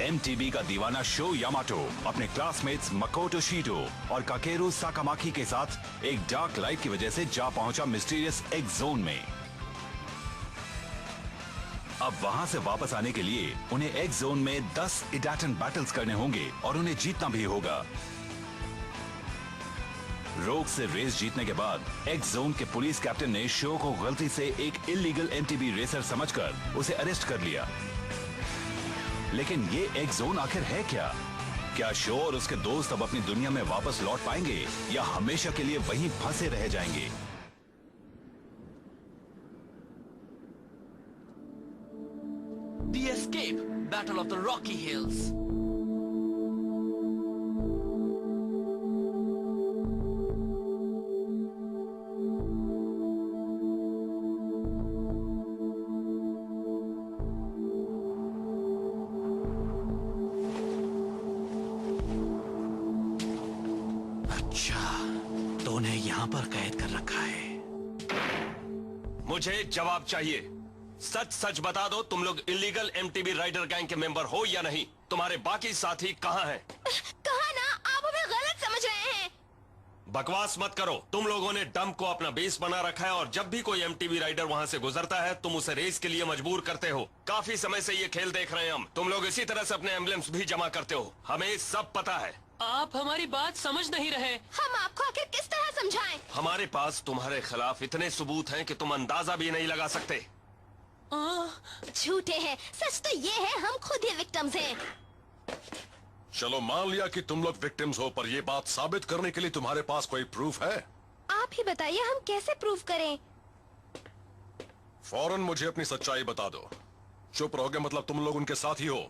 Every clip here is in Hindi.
एमटीवी का दीवाना शो यामाटो अपने क्लासमेट्स मकोटो शीटो और काकेरू साकामाकी के साथ एक डार्क लाइट की वजह से जा पहुंचा मिस्टीरियस एक्स जोन में। अब वहां से वापस आने के लिए उन्हें एक्स जोन में 10 इडाटन बैटल्स करने होंगे और उन्हें जीतना भी होगा। रोग से रेस जीतने के बाद एक्स जोन के पुलिस कैप्टन ने शो को गलती से एक इलीगल एमटीबी रेसर समझकर उसे अरेस्ट कर लिया। लेकिन ये एक्स जोन आखिर है क्या? क्या शो और उसके दोस्त अब अपनी दुनिया में वापस लौट पाएंगे या हमेशा के लिए वहीं फंसे रह जाएंगे? The Escape, Battle of the Rocky Hills. यहाँ पर कैद कर रखा है। मुझे जवाब चाहिए। सच सच बता दो, तुम लोग इलीगल एमटीबी राइडर गैंग के मेंबर हो या नहीं? तुम्हारे बाकी साथी कहाँ हैं? कहा ना, आप हमें गलत समझ रहे हैं। बकवास मत करो। तुम लोगों ने डंप को अपना बेस बना रखा है और जब भी कोई एमटीबी राइडर वहाँ से गुजरता है तुम उसे रेस के लिए मजबूर करते हो। काफी समय से ये खेल देख रहे हैं हम। तुम लोग इसी तरह से अपने एम्बलेम्स भी जमा करते हो, हमें सब पता है। आप हमारी बात समझ नहीं रहे। हम आपको आखिर किस तरह समझाएं? हमारे पास तुम्हारे खिलाफ इतने सबूत हैं कि तुम अंदाजा भी नहीं लगा सकते। झूठे हैं, सच तो ये है हम खुद ही विक्टिम्स हैं। चलो मान लिया कि तुम लोग विक्टिम्स हो, पर ये बात साबित करने के लिए तुम्हारे पास कोई प्रूफ है? आप ही बताइए, हम कैसे प्रूफ करें? फौरन मुझे अपनी सच्चाई बता दो। चुप रहोगे मतलब तुम लोग उनके साथ ही हो?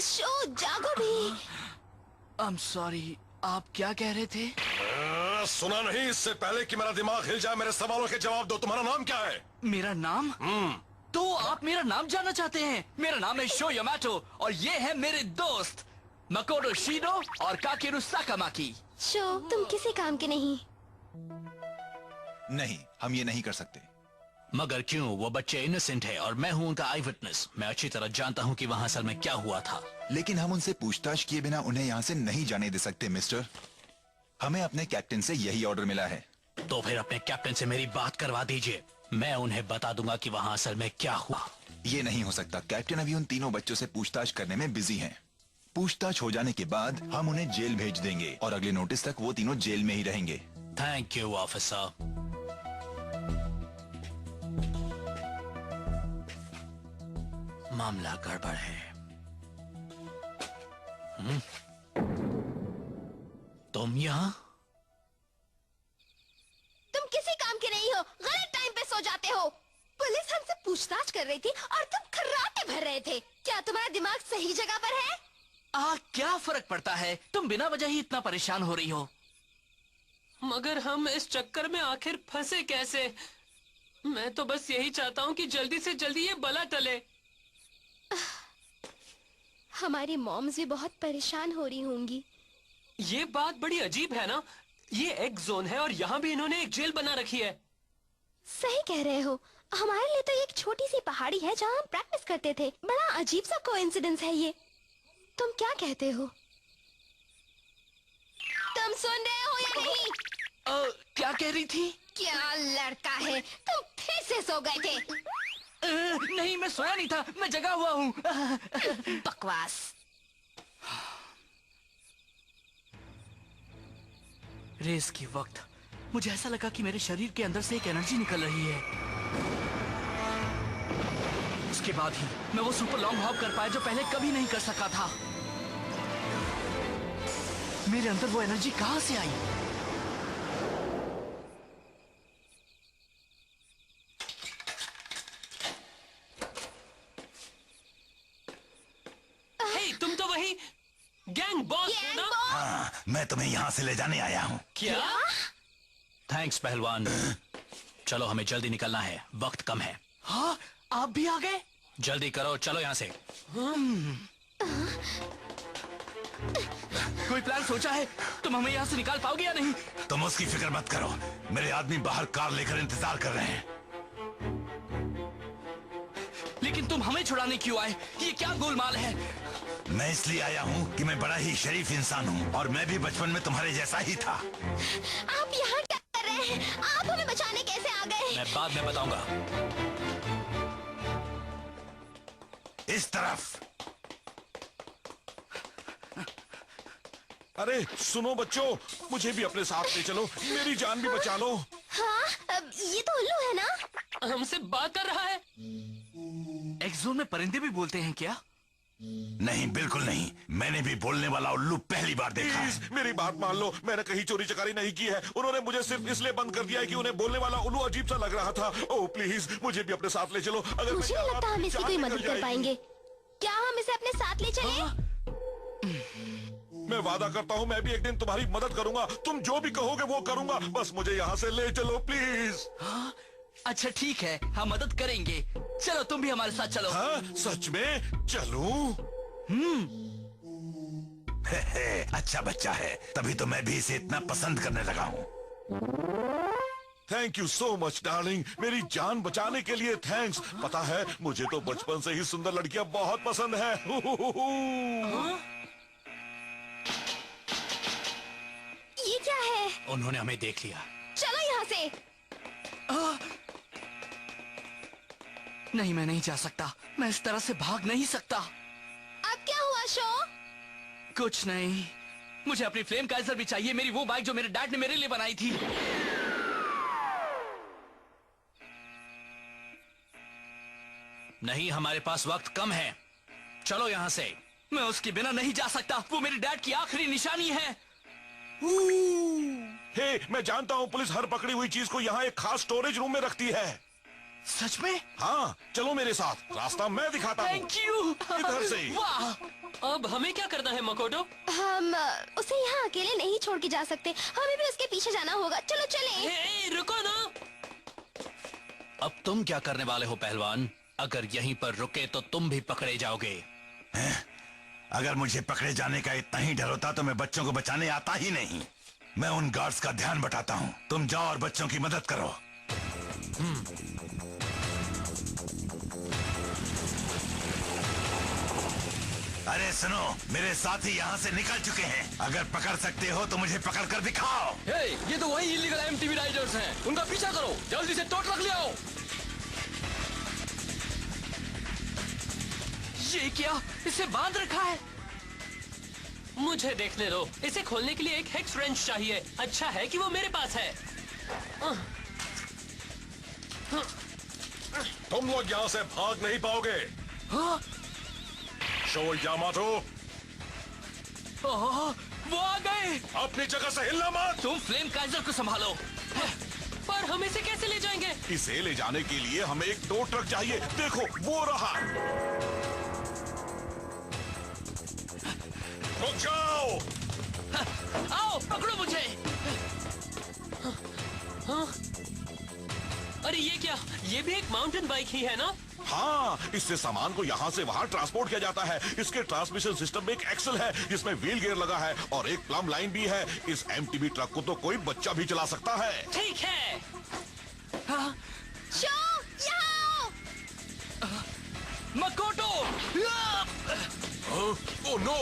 शो जागो भी। I'm sorry, आप क्या कह रहे थे? सुना नहीं? इससे पहले कि मेरा दिमाग हिल जाए मेरे सवालों के जवाब दो। तुम्हारा नाम क्या है? मेरा नाम? तो आप मेरा नाम जानना चाहते हैं? मेरा नाम है शो यामाटो और ये है मेरे दोस्त मकोटो शीटो और काकेरू साकामाकी। शो, तुम किसी काम के नहीं। नहीं, हम ये नहीं कर सकते। मगर क्यों? वो बच्चे इनोसेंट है और मैं हूँ उनका आई विटनेस। मैं अच्छी तरह जानता हूँ कि वहाँ असल में क्या हुआ था। लेकिन हम उनसे पूछताछ किए बिना उन्हें यहाँ से नहीं जाने दे सकते मिस्टर। हमें अपने कैप्टन से यही ऑर्डर मिला है। तो फिर अपने कैप्टन से मेरी बात करवा दीजिए, मैं उन्हें बता दूंगा कि वहाँ असल में क्या हुआ। ये नहीं हो सकता। कैप्टन अभी उन तीनों बच्चों से पूछताछ करने में बिजी हैं। पूछताछ हो जाने के बाद हम उन्हें जेल भेज देंगे और अगले नोटिस तक वो तीनों जेल में ही रहेंगे। Thank you officer. मामला गड़बड़ है। तुम यहाँ? तुम किसी काम के नहीं हो, गलत टाइम पे सो जाते हो। पुलिस हमसे पूछताछ कर रही थी और तुम खर्राटे भर रहे थे। क्या तुम्हारा दिमाग सही जगह पर है? क्या फर्क पड़ता है? तुम बिना वजह ही इतना परेशान हो रही हो। मगर हम इस चक्कर में आखिर फंसे कैसे? मैं तो बस यही चाहता हूँ कि जल्दी से जल्दी ये बला टले। हमारी मॉम्स भी बहुत परेशान हो रही होंगी। ये बात बड़ी अजीब है ना? ये एक्स जोन है और यहाँ भी इन्होंने एक जेल बना रखी है। सही कह रहे हो। हमारे लिए तो एक छोटी सी पहाड़ी है जहाँ हम प्रैक्टिस करते थे। बड़ा अजीब सा कोइंसिडेंस है ये। तुम क्या कहते हो? तुम सुन रहे हो या नहीं? क्या कह रही थी? क्या लड़का है, तुम फिर से सो गए थे। नहीं, मैं सोया नहीं था, मैं जगा हुआ हूँ। बकवास। रेस के वक्त मुझे ऐसा लगा कि मेरे शरीर के अंदर से एक एनर्जी निकल रही है। उसके बाद ही मैं वो सुपर लॉन्ग हॉप कर पाया जो पहले कभी नहीं कर सका था। मेरे अंदर वो एनर्जी कहां से आई? तुम तो वही गैंग बॉस हो ना? हाँ, मैं तुम्हें यहाँ से ले जाने आया हूँ। क्या? थैंक्स पहलवान। चलो हमें जल्दी निकलना है, वक्त कम है। हाँ, आप भी आ गए? जल्दी करो, चलो यहाँ से। कोई प्लान सोचा है? तुम हमें यहाँ से निकाल पाओगे या नहीं? तुम उसकी फिक्र मत करो, मेरे आदमी बाहर कार लेकर इंतजार कर रहे हैं। लेकिन तुम हमें छुड़ाने क्यों आए? ये क्या गोलमाल है? मैं इसलिए आया हूँ कि मैं बड़ा ही शरीफ इंसान हूँ और मैं भी बचपन में तुम्हारे जैसा ही था। आप यहाँ क्या कर रहे हैं? आप हमें बचाने कैसे आ गए? मैं बाद में बताऊंगा। इस तरफ। अरे सुनो बच्चों, मुझे भी अपने साथ ले चलो, मेरी जान भी बचा लो। हाँ, ये तो उल्लू है ना? हमसे बात कर रहा है। एक्सोन में परिंदे भी बोलते हैं क्या? नहीं, बिल्कुल नहीं। मैंने भी बोलने वाला उल्लू पहली बार देखा है। प्लीज मेरी बात मान लो, मैंने कहीं चोरी चकारी नहीं की है। उन्होंने मुझे सिर्फ इसलिए बंद कर दिया है कि उन्हें बोलने वाला उल्लू अजीब सा लग रहा था। ओह प्लीज मुझे भी अपने साथ ले चलो। अगर मुझे नहीं लगता हम इसकी कोई मदद कर पाएंगे। क्या हम इसे अपने साथ ले चलें? मैं वादा करता हूँ मैं भी एक दिन तुम्हारी मदद करूंगा। तुम जो भी कहोगे वो करूंगा, बस मुझे यहाँ से ले चलो प्लीज। अच्छा ठीक है, हम मदद करेंगे। चलो तुम भी हमारे साथ चलो। हाँ सच में चलूं? अच्छा बच्चा है, तभी तो मैं भी इसे इतना पसंद करने लगा हूँ। Thank you so much darling, मेरी जान बचाने के लिए थैंक्स। पता है मुझे तो बचपन से ही सुंदर लड़कियां बहुत पसंद है। ये क्या है? उन्होंने हमें देख लिया। चलो यहाँ से। नहीं, मैं नहीं जा सकता। मैं इस तरह से भाग नहीं सकता। अब क्या हुआ शो? कुछ नहीं, मुझे अपनी फ्लेम काइजर भी चाहिए, मेरी वो बाइक जो मेरे डैड ने मेरे लिए बनाई थी। नहीं, हमारे पास वक्त कम है, चलो यहाँ से। मैं उसके बिना नहीं जा सकता, वो मेरे डैड की आखिरी निशानी है। हे, मैं जानता हूँ पुलिस हर पकड़ी हुई चीज को यहाँ एक खास स्टोरेज रूम में रखती है। सच में? हाँ चलो मेरे साथ, रास्ता मैं दिखाता हूँ। Thank you. इधर से। वाह। अब हमें क्या करना है मकोटो? हम उसे यहाँ अकेले नहीं छोड़ के जा सकते, हमें भी उसके पीछे जाना होगा। चलो चलें। हे, रुको ना। अब तुम क्या करने वाले हो पहलवान? अगर यहीं पर रुके तो तुम भी पकड़े जाओगे। अगर मुझे पकड़े जाने का इतना ही डर होता तो मैं बच्चों को बचाने आता ही नहीं। मैं उन गार्ड्स का ध्यान बटाता हूँ, तुम जाओ और बच्चों की मदद करो। अरे सुनो, मेरे साथी यहाँ से निकल चुके हैं। अगर पकड़ सकते हो तो मुझे पकड़ कर दिखाओ। ये तो वही इलीगल एमटीवी राइडर्स हैं। उनका पीछा करो, जल्दी से टो ट्रक ले आओ। ये क्या? इसे बांध रखा है। मुझे देखने दो, इसे खोलने के लिए एक हेक्स रेंच चाहिए। अच्छा है कि वो मेरे पास है। तुम लोग यहाँ से भाग नहीं पाओगे। हाँ? शो यामाटो, वो आ गए। अपनी जगह से हिलना मत। तुम फ्लेम काइजर को संभालो। पर हम इसे कैसे ले जाएंगे? इसे ले जाने के लिए हमें एक टो ट्रक चाहिए। देखो वो रहा। रुक जाओ। आओ पकड़ो मुझे। हाँ? अरे ये क्या? ये भी एक माउंटेन बाइक ही है ना? हाँ, इससे सामान को यहाँ से वहाँ ट्रांसपोर्ट किया जाता है। इसके ट्रांसमिशन सिस्टम में एक एक्सल है जिसमें व्हील गियर लगा है और एक प्लम लाइन भी है। इस एमटीबी ट्रक को तो कोई बच्चा भी चला सकता है। ठीक है। हाँ? शो, यहाँ आओ। मकोटो। Oh no.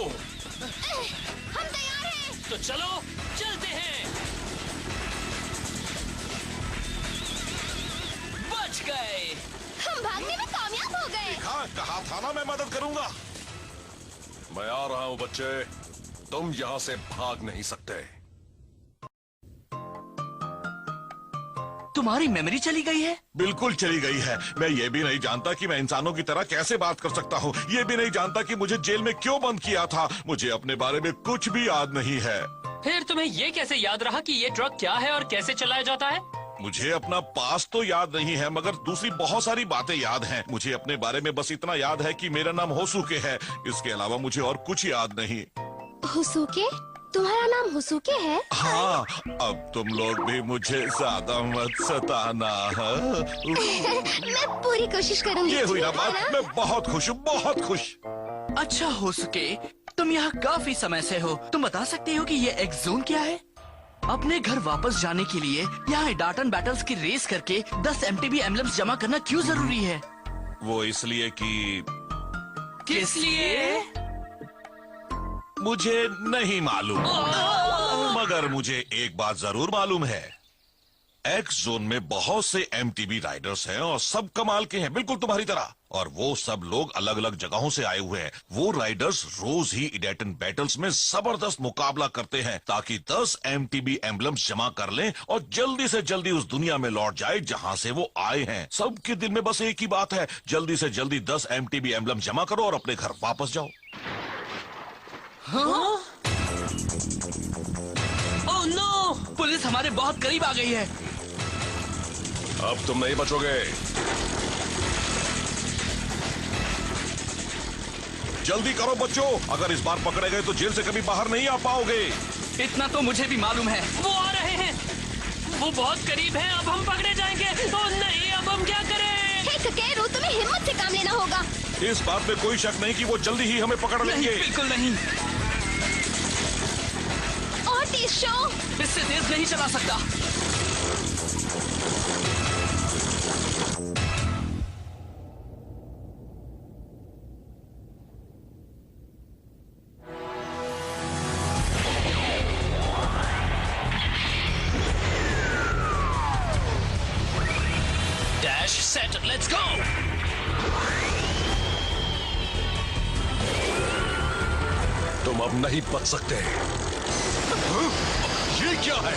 हम तैयार हैं। तो चलो चलते हैं। बच गए। हम भागने में कामयाब हो गए। हाँ, कहा था ना मैं मदद करूंगा। मैं आ रहा हूँ बच्चे, तुम यहाँ से भाग नहीं सकते। तुम्हारी मेमोरी चली गई है? बिल्कुल चली गई है। मैं ये भी नहीं जानता कि मैं इंसानों की तरह कैसे बात कर सकता हूँ। ये भी नहीं जानता कि मुझे जेल में क्यों बंद किया था। मुझे अपने बारे में कुछ भी याद नहीं है। फिर तुम्हें ये कैसे याद रहा कि ये ट्रक क्या है और कैसे चलाया जाता है? मुझे अपना पास तो याद नहीं है, मगर दूसरी बहुत सारी बातें याद हैं। मुझे अपने बारे में बस इतना याद है कि मेरा नाम होसुके है। इसके अलावा मुझे और कुछ याद नहीं। हुसुके? तुम्हारा नाम हुसुके है? हाँ, अब तुम लोग भी मुझे ज्यादा मत सताना। मैं पूरी कोशिश करूंगी। ये हुई ना ठीक है बात, ना? मैं बहुत खुश हूँ, बहुत खुश। अच्छा हो सके तुम यहाँ काफी समय से हो। तुम बता सकते हो कि ये एक्स जोन क्या है? अपने घर वापस जाने के लिए यहाँ डाटन बैटल्स की रेस करके 10 MTB एम्बलम्स जमा करना क्यों जरूरी है? वो इसलिए कि किस लिए? मुझे नहीं मालूम, मगर मुझे एक बात जरूर मालूम है। एक्स जोन में बहुत से MTB राइडर्स हैं और सब कमाल के हैं, बिल्कुल तुम्हारी तरह। और वो सब लोग अलग अलग जगहों से आए हुए हैं। वो राइडर्स रोज ही इडेटन बैटल्स में जबरदस्त मुकाबला करते हैं ताकि 10 MTB एम्बलम्स जमा कर लें और जल्दी से जल्दी उस दुनिया में लौट जाए जहां से वो आए हैं। सबके दिल में बस एक ही बात है, जल्दी से जल्दी 10 MTB एम्बलम जमा करो और अपने घर वापस जाओ। हाँ? Oh no! पुलिस हमारे बहुत करीब आ गई है। अब तुम नहीं बचोगे। जल्दी करो बच्चों, अगर इस बार पकड़े गए तो जेल से कभी बाहर नहीं आ पाओगे। इतना तो मुझे भी मालूम है। वो आ रहे हैं, वो बहुत करीब हैं। अब हम पकड़े जाएंगे। ओह नहीं, अब हम क्या करें? हे ककेरू, तुम्हें हिम्मत से काम लेना होगा। इस बात में कोई शक नहीं कि वो जल्दी ही हमें पकड़ लेंगे। बिल्कुल नहीं। और तेज शो, इससे तेज नहीं चला सकता। Dash, set, let's go! तुम अब नहीं बच सकते। ये क्या है?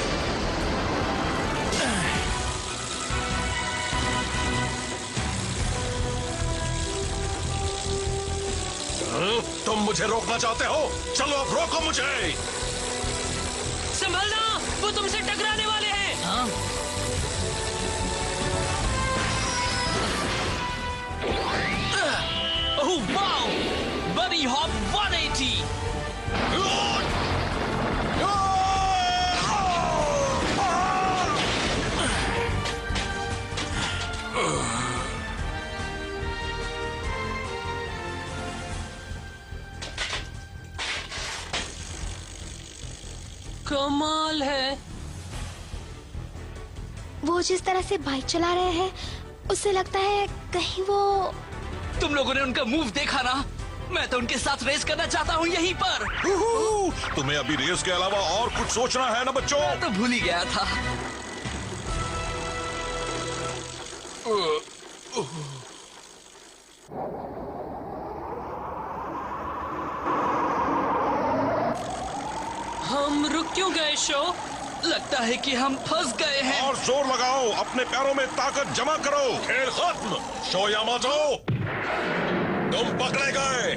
तुम मुझे रोकना चाहते हो? चलो अब रोको मुझे। संभलना, वो तुमसे टकराने वाले हैं। हाँ? Oh wow! बनी हॉप 180। कमाल है। वो जिस तरह से बाइक चला रहे हैं उससे लगता है कहीं वो। तुम लोगों ने उनका मूव देखा ना? मैं तो उनके साथ रेस करना चाहता हूँ यहीं पर। तुम्हें अभी रेस के अलावा और कुछ सोचना है ना बच्चों? मैं तो भूल ही गया था। हम रुक क्यों गए शो? लगता है कि हम फंस गए हैं। और जोर लगाओ, अपने पैरों में ताकत जमा करो। खेल खत्म। शो यामाटो, तुम पकड़े गए।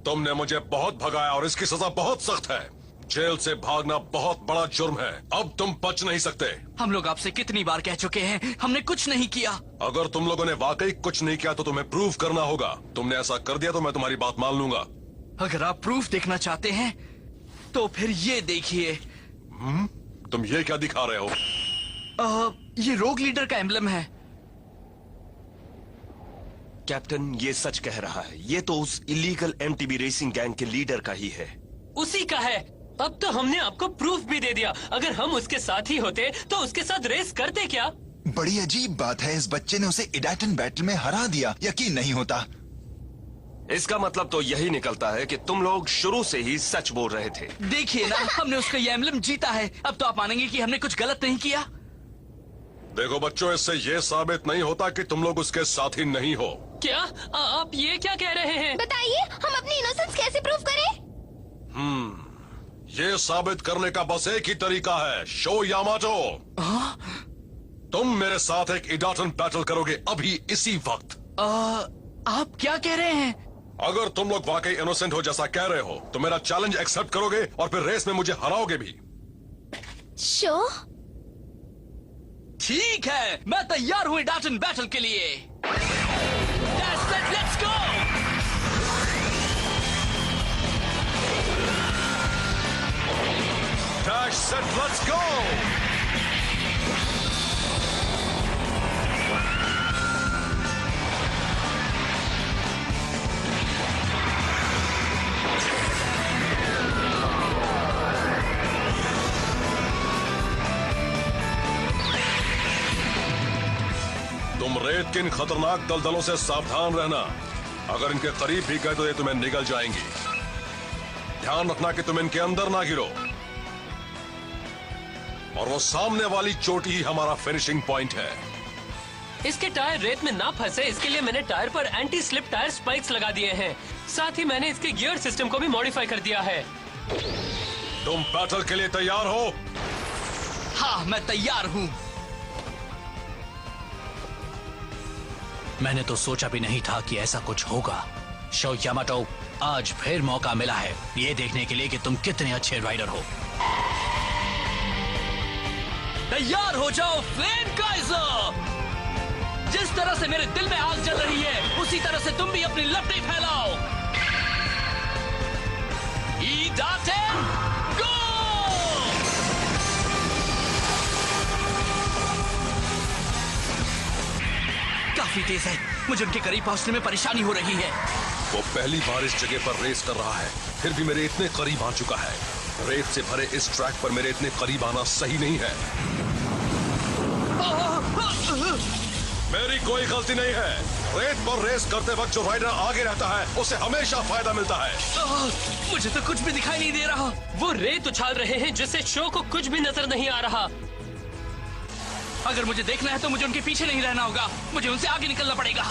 तुमने मुझे बहुत भगाया और इसकी सजा बहुत सख्त है। जेल से भागना बहुत बड़ा जुर्म है। अब तुम बच नहीं सकते। हम लोग आपसे कितनी बार कह चुके हैं, हमने कुछ नहीं किया। अगर तुम लोगों ने वाकई कुछ नहीं किया तो तुम्हें प्रूव करना होगा। तुमने ऐसा कर दिया तो मैं तुम्हारी बात मान लूंगा। अगर आप प्रूफ देखना चाहते हैं तो फिर ये देखिए। तुम ये क्या दिखा रहे हो? ये रोग लीडर का एम्बलम है। कैप्टन, ये सच कह रहा है। ये तो उस इलीगल MTB रेसिंग गैंग के लीडर का ही है। उसी का है। अब तो हमने आपको प्रूफ भी दे दिया। अगर हम उसके साथ ही होते तो उसके साथ रेस करते क्या? बड़ी अजीब बात है, इस बच्चे ने उसे इडाटन बैटल में हरा दिया। यकीन नहीं होता। इसका मतलब तो यही निकलता है कि तुम लोग शुरू से ही सच बोल रहे थे। देखिए ना, हमने उसका ये एम्बलम जीता है। अब तो आप मानेंगे कि हमने कुछ गलत नहीं किया। देखो बच्चों, इससे ये साबित नहीं होता कि तुम लोग उसके साथी नहीं हो। क्या आप ये क्या कह रहे हैं? बताइए, हम अपनी इनोसेंस कैसे प्रूव करें? ये साबित करने का बस एक ही तरीका है। शो यामाटो, तुम मेरे साथ एक इडाटन बैटल करोगे अभी इसी वक्त। आप क्या कह रहे हैं? अगर तुम लोग वाकई इनोसेंट हो जैसा कह रहे हो तो मेरा चैलेंज एक्सेप्ट करोगे और फिर रेस में मुझे हराओगे भी। शो, ठीक है, मैं तैयार हूँ डाटन बैटल के लिए। Let's go. Dash, set, let's go! रेत के इन खतरनाक दलदलों से सावधान रहना। अगर इनके करीब भी गए तो ये तुम्हें निगल जाएंगी। ध्यान रखना कि तुम इनके अंदर ना गिरो। और वो सामने वाली चोटी ही हमारा फिनिशिंग पॉइंट है। इसके टायर रेत में ना फंसे इसके लिए मैंने टायर पर एंटी स्लिप टायर स्पाइक्स लगा दिए हैं। साथ ही मैंने इसके गियर सिस्टम को भी मॉडिफाई कर दिया है। तुम बैटल के लिए तैयार हो? हाँ, मैं तैयार हूँ। मैंने तो सोचा भी नहीं था कि ऐसा कुछ होगा। शो यामाटो, आज फिर मौका मिला है ये देखने के लिए कि तुम कितने अच्छे राइडर हो। तैयार हो जाओ फ्लेम काइजर। जिस तरह से मेरे दिल में आग जल रही है उसी तरह से तुम भी अपनी लपटें फैलाओ। ईडाटेन गो! काफी तेज है, मुझे उनके करीब पहुंचने में परेशानी हो रही है। वो पहली बार इस जगह पर रेस कर रहा है, फिर भी मेरे इतने करीब आ चुका है। रेत से भरे इस ट्रैक पर मेरे इतने करीब आना सही नहीं है। मेरी कोई गलती नहीं है। रेत पर रेस करते वक्त जो राइडर आगे रहता है उसे हमेशा फायदा मिलता है। मुझे तो कुछ भी दिखाई नहीं दे रहा। वो रेत उछाल रहे हैं जिससे शो को कुछ भी नजर नहीं आ रहा। अगर मुझे देखना है तो मुझे उनके पीछे नहीं रहना होगा, मुझे उनसे आगे निकलना पड़ेगा।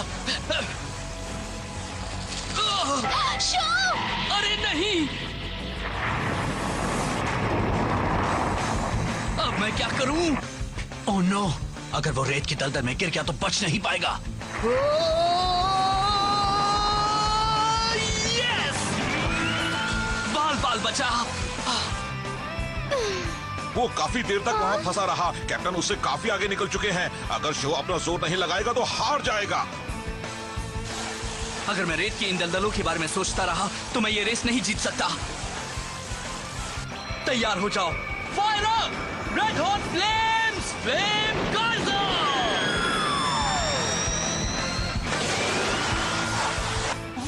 शो! अरे नहीं, अब मैं क्या करूं? ओह नो, अगर वो रेत की दलदल में गिर गया तो बच नहीं पाएगा। यस! बाल बचा। वो काफी देर तक वहाँ फंसा रहा। कैप्टन उससे काफी आगे निकल चुके हैं। अगर शो अपना जोर नहीं लगाएगा तो हार जाएगा। अगर मैं रेत की इन दलदलों के बारे में सोचता रहा तो मैं ये रेस नहीं जीत सकता। तैयार हो जाओ, fire up! Red hot flames! Flame Kaizer!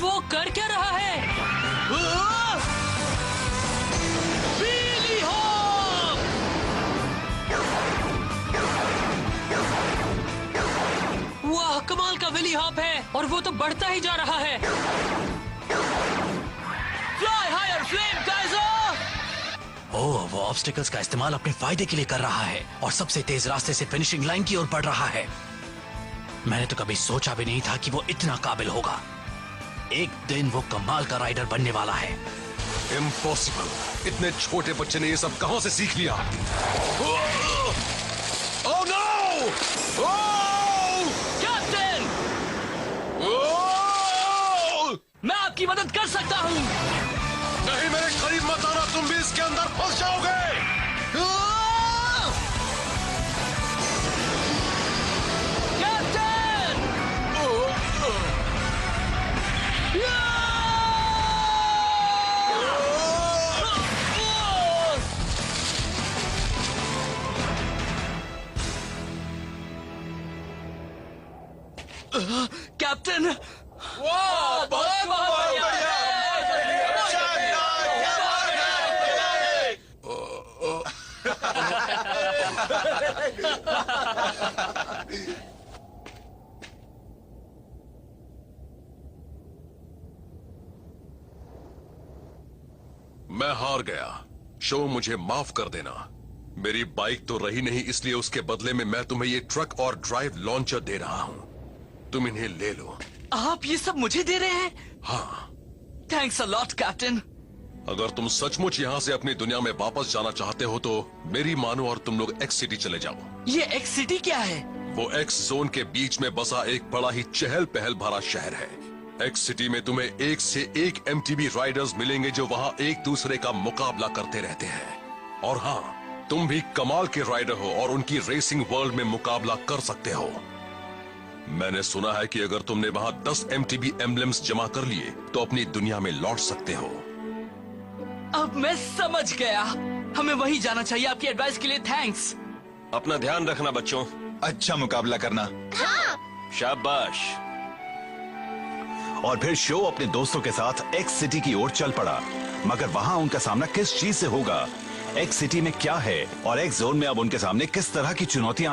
वो कर क्या रहा है? Billy Hawk! वाह, कमाल का विली हॉप है और वो तो बढ़ता ही जा रहा है। Fly higher, flame Kaiser! Oh, वो ऑब्स्टिकल्स का इस्तेमाल अपने फायदे के लिए कर रहा है और सबसे तेज रास्ते से फिनिशिंग लाइन की ओर बढ़ रहा है। मैंने तो कभी सोचा भी नहीं था कि वो इतना काबिल होगा। एक दिन वो कमाल का राइडर बनने वाला है। इम्पॉसिबल! इतने छोटे बच्चे ने ये सब कहां से सीख लिया? Oh no! कैप्टन! मैं आपकी मदद कर सकता हूँ। नहीं, मेरे करीब मत आना, तुम भी इसके अंदर फंस जाओगे। कैप्टन! कैप्टन! मैं हार गया। शो, मुझे माफ कर देना। मेरी बाइक तो रही नहीं, इसलिए उसके बदले में मैं तुम्हें ये ट्रक और ड्राइव लॉन्चर दे रहा हूँ। तुम इन्हें ले लो। आप ये सब मुझे दे रहे हैं? हाँ। Thanks a lot captain. अगर तुम सचमुच यहाँ से अपनी दुनिया में वापस जाना चाहते हो तो मेरी मानो और तुम लोग एक्स सिटी चले जाओ। ये एक्स सिटी क्या है? वो एक्स जोन के बीच में बसा एक बड़ा ही चहल पहल भरा शहर है। एक्स सिटी में तुम्हें एक से एक एमटीबी राइडर्स मिलेंगे जो वहाँ एक दूसरे का मुकाबला करते रहते हैं। और हाँ, तुम भी कमाल के राइडर हो और उनकी रेसिंग वर्ल्ड में मुकाबला कर सकते हो। मैंने सुना है कि अगर तुमने वहाँ 10 एमटीबी एम्बलम्स जमा कर लिए तो अपनी दुनिया में लौट सकते हो। अब मैं समझ गया। हमें वहीं जाना चाहिए। आपकी एडवाइस के लिए थैंक्स। अपना ध्यान रखना बच्चों। अच्छा मुकाबला करना। शाबाश। और फिर शो अपने दोस्तों के साथ एक्स सिटी की ओर चल पड़ा। मगर वहां उनका सामना किस चीज से होगा, एक्स सिटी में क्या है और एक्स जोन में अब उनके सामने किस तरह की चुनौतियां आने